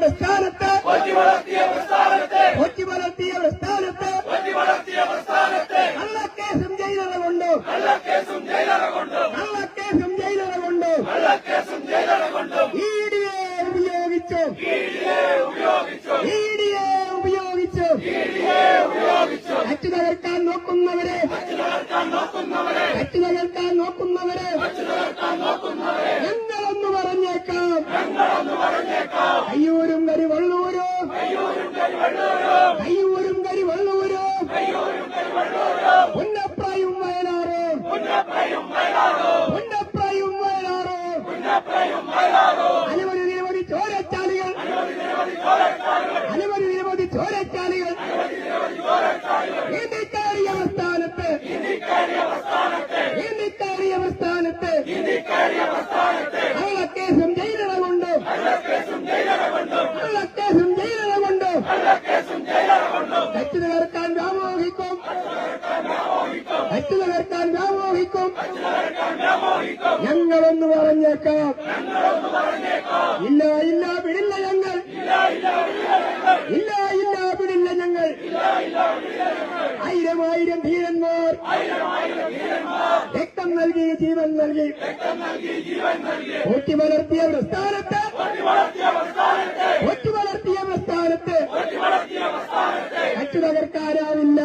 പ്രസ്ഥാനത്തെ കള്ളക്കേസും ജയിലറ കൊണ്ടു ഈഡിയെ ഉപയോഗിച്ചു കച്ചു തകർക്കാൻ നോക്കുന്നവരെ ഞങ്ങളൊന്ന് പറഞ്ഞേക്കാം. കയ്യൂരും കരിവള്ളൂരോ പുന്നപ്രായും വയലാറോ നിരവധി ചോരച്ചാലികൾ നീന്തിക്കാരിയ പ്രസ്ഥാനത്ത് കള്ളക്കേസും ജയിലറ കൊണ്ട് കച്ചു തകർക്കാൻ വ്യാമോഹിക്കും ഞങ്ങളൊന്ന് പറഞ്ഞേക്കാം. ഇല്ല വിടില്ല ഞങ്ങൾ ആയിരം ധീരന്മാർ രക്തം നൽകി ജീവൻ നൽകി ഊട്ടി വളർത്തിയ പ്രസ്ഥാനത്ത് കച്ചു തകർക്കാനാവില്ല.